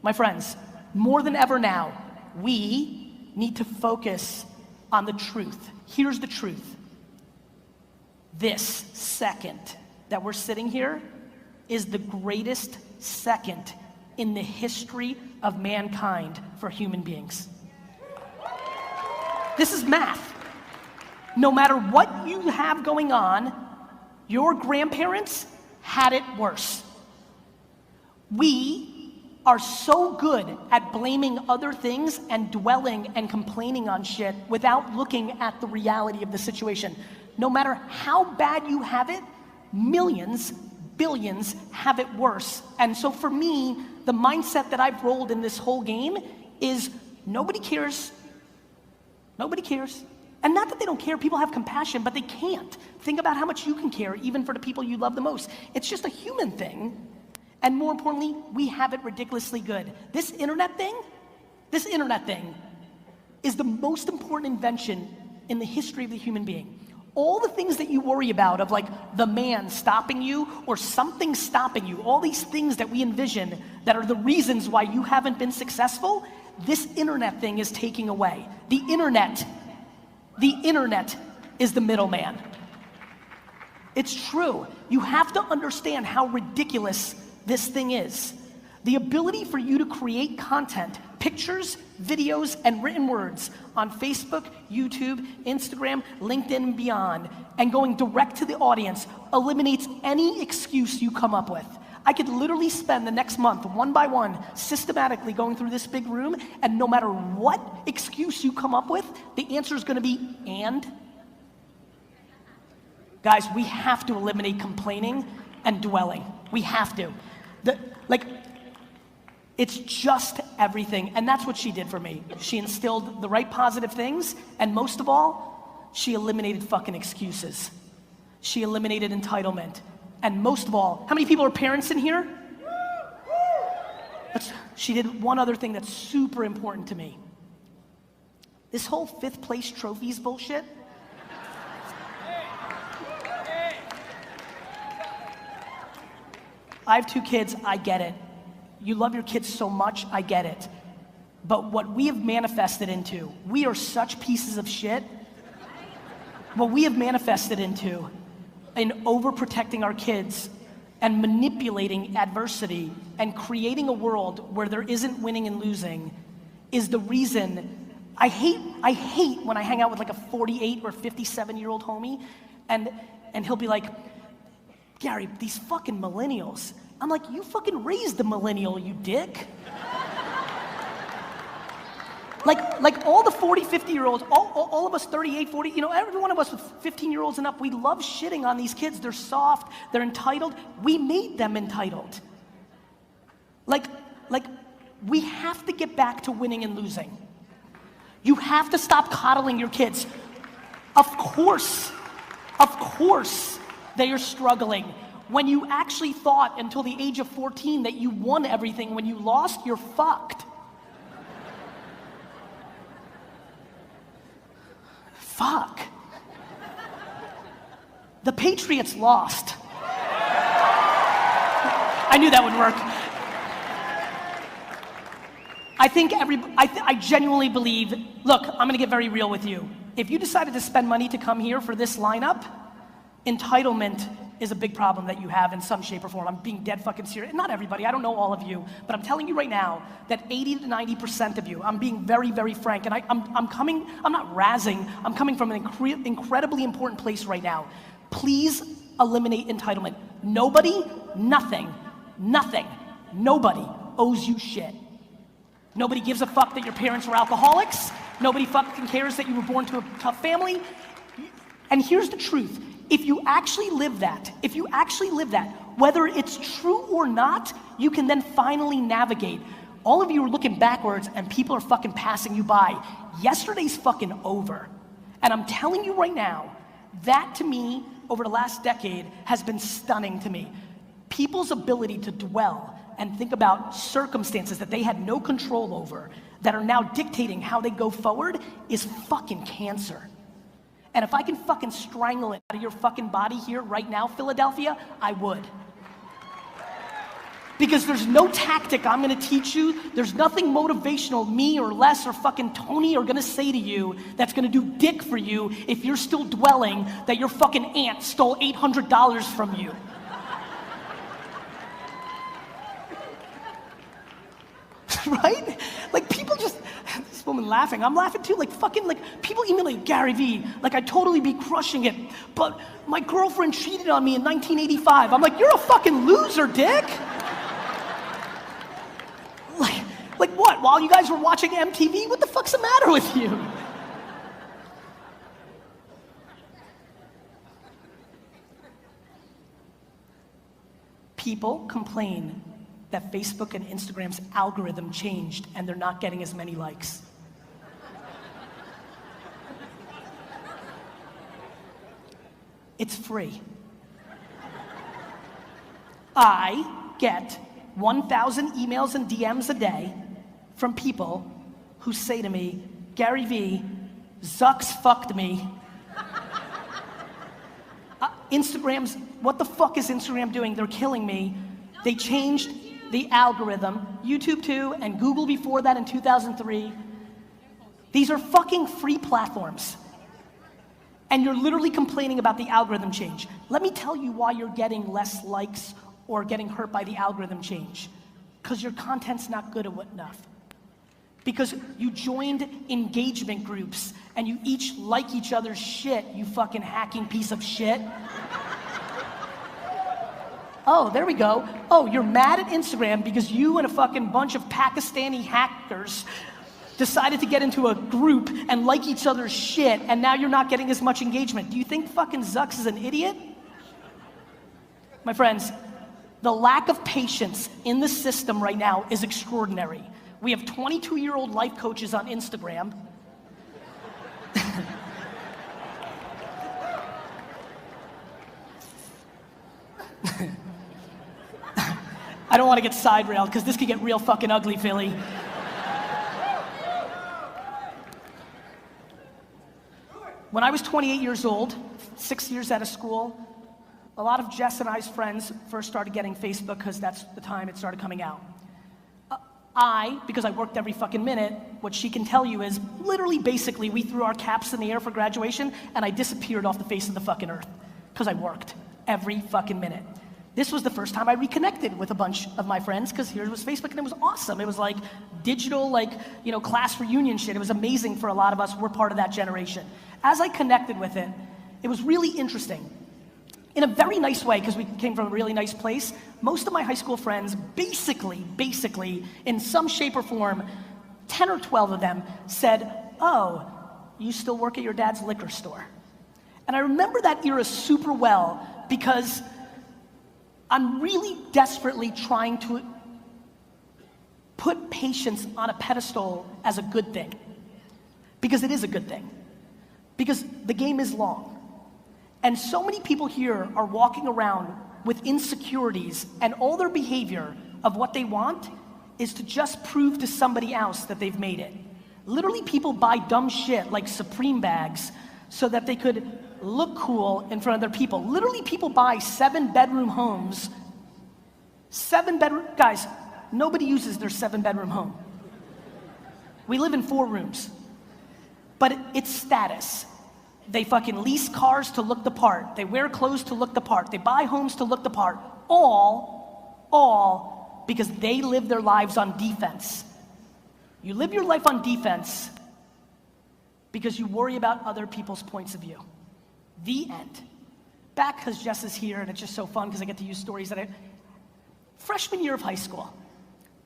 My friends, more than ever now, we need to focus on the truth. Here's the truth. This second that we're sitting here is the greatest second in the history of mankind for human beings. This is math. No matter what you have going on, your grandparents had it worse. We are so good at blaming other things and dwelling and complaining on shit without looking at the reality of the situation. No matter how bad you have it, millions, billions have it worse. And so for me, the mindset that I've rolled in this whole game is nobody cares. Nobody cares. And not that they don't care, people have compassion, but they can't. Think about how much you can care, even for the people you love the most. It's just a human thing. And more importantly, we have it ridiculously good. This internet thing is the most important invention in the history of the human being. All the things that you worry about of like the man stopping you or something stopping you, all these things that we envision that are the reasons why you haven't been successful, this internet thing is taking away. The internet is the middleman. It's true. You have to understand how ridiculous this thing is. The ability for you to create content, pictures, videos, and written words on Facebook, YouTube, Instagram, LinkedIn, and beyond, and going direct to the audience eliminates any excuse you come up with. I could literally spend the next month, one by one, systematically going through this big room, and no matter what excuse you come up with, the answer is gonna be, and? Guys, we have to eliminate complaining and dwelling. We have to. It's just everything, and that's what she did for me. She instilled the right positive things, and most of all, she eliminated fucking excuses. She eliminated entitlement. And most of all, how many people are parents in here? She did one other thing that's super important to me. This whole 5th place trophies bullshit. I have 2 kids, I get it. You love your kids so much, I get it. But what we have manifested into, we are such pieces of shit. What we have manifested into in overprotecting our kids and manipulating adversity and creating a world where there isn't winning and losing is the reason I hate when I hang out with like a 48 or 57-year-old homie and he'll be like, Gary, these fucking millennials. I'm like, you fucking raised the millennial, you dick. Like all the 40, 50-year-olds, all of us 38, 40, you know, every one of us with 15-year-olds and up, we love shitting on these kids. They're soft, they're entitled. We made them entitled. Like we have to get back to winning and losing. You have to stop coddling your kids. Of course, they are struggling. When you actually thought until the age of 14 that you won everything, when you lost, you're fucked. Fuck. The Patriots lost. I knew that would work. I genuinely believe, look, I'm gonna get very real with you. If you decided to spend money to come here for this lineup, entitlement is a big problem that you have in some shape or form. I'm being dead fucking serious. Not everybody, I don't know all of you, but I'm telling you right now that 80 to 90% of you, I'm being very, very frank, and I'm not razzing, I'm coming from an incredibly important place right now. Please eliminate entitlement. Nobody, nothing, nobody owes you shit. Nobody gives a fuck that your parents were alcoholics. Nobody fucking cares that you were born to a tough family. And here's the truth. If you actually live that, whether it's true or not, you can then finally navigate. All of you are looking backwards and people are fucking passing you by. Yesterday's fucking over. And I'm telling you right now, that to me, over the last decade, has been stunning to me. People's ability to dwell and think about circumstances that they had no control over, that are now dictating how they go forward, is fucking cancer. And if I can fucking strangle it out of your fucking body here right now, Philadelphia, I would. Because there's no tactic I'm gonna teach you, there's nothing motivational me or Les or fucking Tony are gonna say to you that's gonna do dick for you if you're still dwelling that your fucking aunt stole $800 from you. Right? Like people just, this woman laughing, I'm laughing too, like fucking like people emailing Garyvee, like I'd totally be crushing it, but my girlfriend cheated on me in 1985. I'm like, you're a fucking loser, dick. Like what, while you guys were watching MTV? What the fuck's the matter with you? People complain that Facebook and Instagram's algorithm changed and they're not getting as many likes. It's free. I get 1,000 emails and DMs a day from people who say to me, Garyvee, Zuck's fucked me. Instagram's, what the fuck is Instagram doing? They're killing me. They changed the algorithm, YouTube too, and Google before that in 2003. These are fucking free platforms. And you're literally complaining about the algorithm change. Let me tell you why you're getting less likes or getting hurt by the algorithm change. Because your content's not good enough. Because you joined engagement groups and you each like each other's shit, you fucking hacking piece of shit. Oh, there we go. Oh, you're mad at Instagram because you and a fucking bunch of Pakistani hackers decided to get into a group and like each other's shit, and now you're not getting as much engagement. Do you think fucking Zucks is an idiot? My friends, the lack of patience in the system right now is extraordinary. We have 22-year-old life coaches on Instagram. I don't want to get side railed because this could get real fucking ugly, Philly. When I was 28 years old, 6 years out of school, a lot of Jess and I's friends first started getting Facebook because that's the time it started coming out. Because I worked every fucking minute, what she can tell you is literally basically we threw our caps in the air for graduation and I disappeared off the face of the fucking earth because I worked every fucking minute. This was the first time I reconnected with a bunch of my friends because here was Facebook and it was awesome. It was like digital, like, you know, class reunion shit. It was amazing for a lot of us. We're part of that generation. As I connected with it, it was really interesting. In a very nice way, because we came from a really nice place, most of my high school friends basically, in some shape or form, 10 or 12 of them said, oh, you still work at your dad's liquor store. And I remember that era super well because I'm really desperately trying to put patience on a pedestal as a good thing. Because it is a good thing. Because the game is long. And so many people here are walking around with insecurities and all their behavior of what they want is to just prove to somebody else that they've made it. Literally people buy dumb shit like Supreme bags so that they could look cool in front of their people. Literally people buy 7-bedroom homes. Guys, nobody uses their 7-bedroom home. We live in 4 rooms. But it's status. They fucking lease cars to look the part. They wear clothes to look the part. They buy homes to look the part. All because they live their lives on defense. You live your life on defense because you worry about other people's points of view. The end. Back because Jess is here and it's just so fun because I get to use stories that freshman year of high school.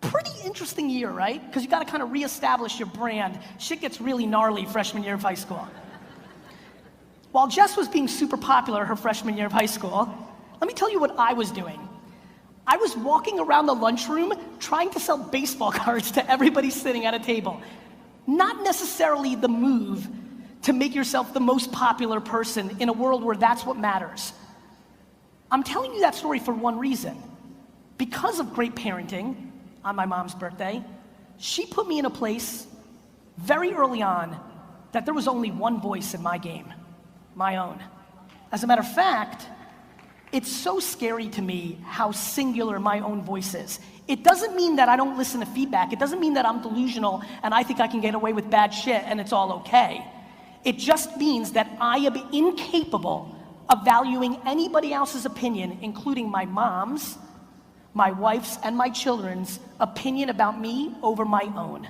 Pretty interesting year, right? Because you got to kind of reestablish your brand. Shit gets really gnarly freshman year of high school. While Jess was being super popular her freshman year of high school, let me tell you what I was doing. I was walking around the lunchroom trying to sell baseball cards to everybody sitting at a table. Not necessarily the move to make yourself the most popular person in a world where that's what matters. I'm telling you that story for one reason. Because of great parenting on my mom's birthday, she put me in a place very early on that there was only one voice in my game. My own. As a matter of fact, It's so scary to me how singular my own voice is. It doesn't mean that I don't listen to feedback. It doesn't mean that I'm delusional and I think I can get away with bad shit and it's all okay. It just means that I am incapable of valuing anybody else's opinion, including my mom's, my wife's, and my children's opinion about me over my own.